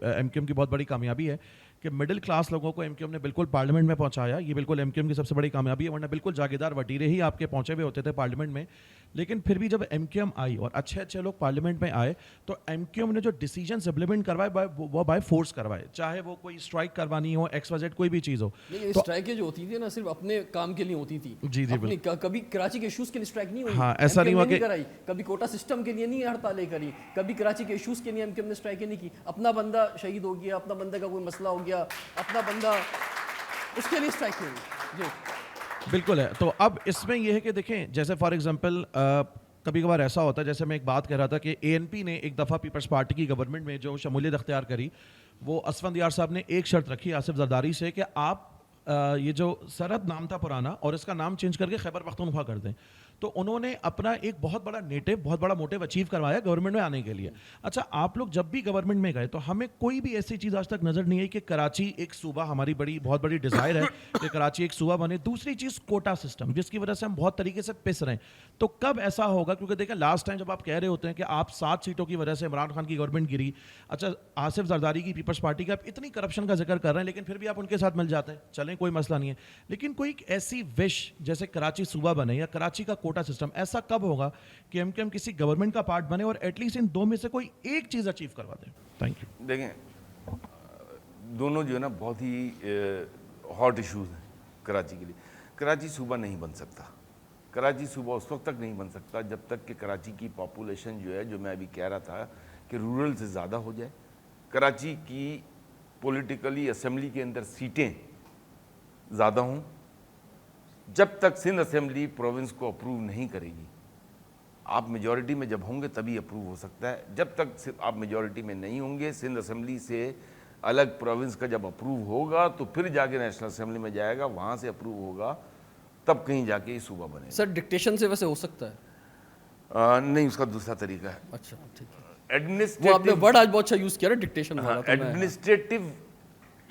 M Q M की बहुत बड़ी कामयाबी है कि मिडिल क्लास लोगों को एम क्यू एम ने बिल्कुल पार्लियामेंट में पहुंचाया। ये बिल्कुल एम क्यू एम की सबसे बड़ी कामयाबी है, वरना बिल्कुल जागीरदार वटीरे ही आपके पहुंचे हुए होते थे पार्लियामेंट में। लेकिन फिर भी जब एम क्यू एम आई और अच्छे अच्छे लोग पार्लियामेंट में आए तो एम क्यू एम ने जो डिसीजन इम्प्लीमेंट करवाए वो बाय फोर्स करवाए, चाहे वो कोई स्ट्राइक करवानी हो, एक्स कोई भी चीज़ हो। लेकिन तो स्ट्राइकें जो होती थी ना सिर्फ अपने काम के लिए होती थी। जी जी अपनी कभी कराची के इश्यूज के लिए स्ट्राइक नहीं हुई। हाँ, ऐसा नहीं हुआ कि कराई, कभी कोटा सिस्टम के लिए नहीं हड़तालें करी, कभी कराची के इश्यूज के लिए एमक्यूएम ने स्ट्राइकें नहीं की। अपना बंदा शहीद हो गया, अपना बंदे का कोई मसला हो गया, अपना बंदा, उसके लिए स्ट्राइक नहीं हुई जी। बिल्कुल है। तो अब इसमें यह है कि देखें, जैसे फॉर एग्जांपल कभी कभार ऐसा होता है, जैसे मैं एक बात कह रहा था कि एएनपी ने एक दफ़ा पीपल्स पार्टी की गवर्नमेंट में जो शमूलियत अख्तियार करी, वो असफंद यार साहब ने एक शर्त रखी आसिफ जरदारी से कि आप ये जो सरहद नाम था पुराना और इसका नाम चेंज करके खैबर पख्तूनख्वा कर दें। तो उन्होंने अपना एक बहुत बड़ा बहुत बड़ा मोटिव अचीव करवाया गवर्नमेंट में आने के लिए। अच्छा, आप लोग जब भी गवर्नमेंट में गए तो हमें कोई भी ऐसी चीज़ आज तक नज़र नहीं आई कि कराची एक सूबा, हमारी बहुत बड़ी डिज़ायर है कि कराची एक सूबा बने। दूसरी चीज़ कोटा सिस्टम, जिसकी वजह से हम बहुत तरीके से पिस रहे हैं। तो कब ऐसा होगा, क्योंकि देखें लास्ट टाइम जब आप कह रहे होते हैं कि आप 7 सीटों की वजह से इमरान खान की गवर्नमेंट गिरी, अच्छा आसिफ जरदारी की पीपल्स पार्टी का आप इतनी करप्शन का जिक्र कर रहे हैं, लेकिन फिर भी आप उनके साथ मिल जाते हैं, चलें कोई मसला नहीं है। लेकिन कोई एक ऐसी विश जैसे कराची सूबा बने या कराची का कोटा सिस्टम, ऐसा कब होगा कि एमक्यूएम किसी गवर्नमेंट का पार्ट बने और एटलीस्ट इन दो में से कोई एक चीज अचीव करवा दे? Thank you. देखें, दोनों जो है ना बहुत ही हॉट इश्यूज हैं कराची के लिए। कराची सूबा नहीं बन सकता। कराची सूबा उस वक्त तक नहीं बन सकता जब तक कि कराची की पॉपुलेशन जो है, जो मैं अभी कह रहा था कि रूरल से ज़्यादा हो जाए। कराची की पॉलिटिकली असेंबली के अंदर सीटें ज़्यादा हों। जब तक सिंध असेंबली प्रोविंस को अप्रूव नहीं करेगी, आप मेजॉरिटी में जब होंगे तभी अप्रूव हो सकता है। जब तक आप मेजॉरिटी में नहीं होंगे, सिंध असेंबली से अलग प्रोविंस का जब अप्रूव होगा तो फिर जाके नेशनल असेंबली में जाएगा, वहाँ से अप्रूव होगा, तब कहीं जाके ये सूबा बनेगा। सर डिक्टेशन से वैसे हो सकता है? नहीं, उसका दूसरा तरीका है। अच्छा ठीक है। एडमिनिस्ट्रेटिव, वो आपने वर्ड आज बहुत अच्छा यूज़ किया ना, डिक्टेशन वाला। एडमिनिस्ट्रेटिव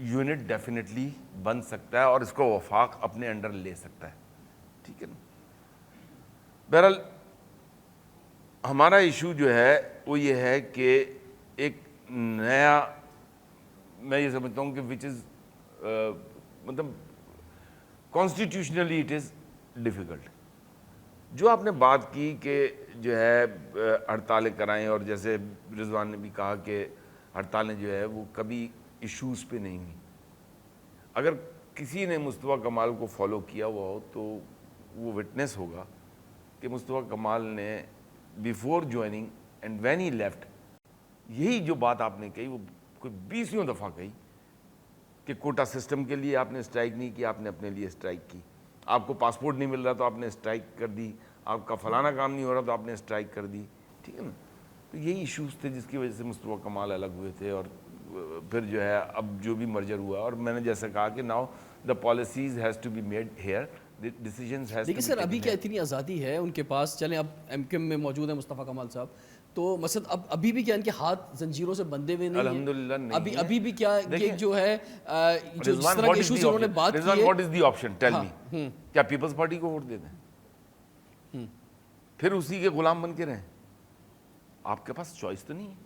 यूनिट डेफिनेटली बन सकता है और इसको वफाक अपने अंडर ले सकता है, ठीक है ना। बहरहाल हमारा इशू जो है वो ये है कि एक नया, मैं ये समझता हूँ कि विच इज़ मतलब कॉन्स्टिट्यूशनली इट इज़ डिफ़िकल्ट। जो आपने बात की कि जो है हड़तालें कराएं, और जैसे रिजवान ने भी कहा कि हड़तालें जो है वो कभी इश्यूज़ पे नहीं हुई। अगर किसी ने मुस्तफ़ा कमाल को फॉलो किया हुआ हो तो वो विटनेस होगा कि मुस्तफ़ा कमाल ने before joining and when he left, यही जो बात आपने कही वो कोई 20वीं दफ़ा कही कि कोटा सिस्टम के लिए आपने स्ट्राइक नहीं की, आपने अपने लिए स्ट्राइक की। आपको पासपोर्ट नहीं मिल रहा तो आपने स्ट्राइक कर दी, आपका फलाना काम नहीं हो रहा तो आपने स्ट्राइक कर दी, ठीक है ना। तो यही इश्यूज़ थे जिसकी वजह से मुस्तफ़ा कमाल अलग हुए थे, और फिर जो है अब जो भी मर्जर हुआ, और मैंने जैसे कहा कि now the policies has to be made here, decisions has. देखिए सर, अभी क्या इतनी आज़ादी है उनके पास, चलें अब एमक्यूएम में मौजूद है मुस्तफ़ा कमाल साहब, तो मसद अब अभी भी क्या इनके हाथ जंजीरों से बंधे हुए नहीं? अल्हम्दुलिल्लाह नहीं है। अभी भी क्या ये जो है जो जिस तरह के इश्यूज उन्होंने बात की है। What is the option, tell me. क्या पीपल्स पार्टी को वोट दे दें, फिर उसी के गुलाम बन के रहें? आपके पास चॉइस तो नहीं है।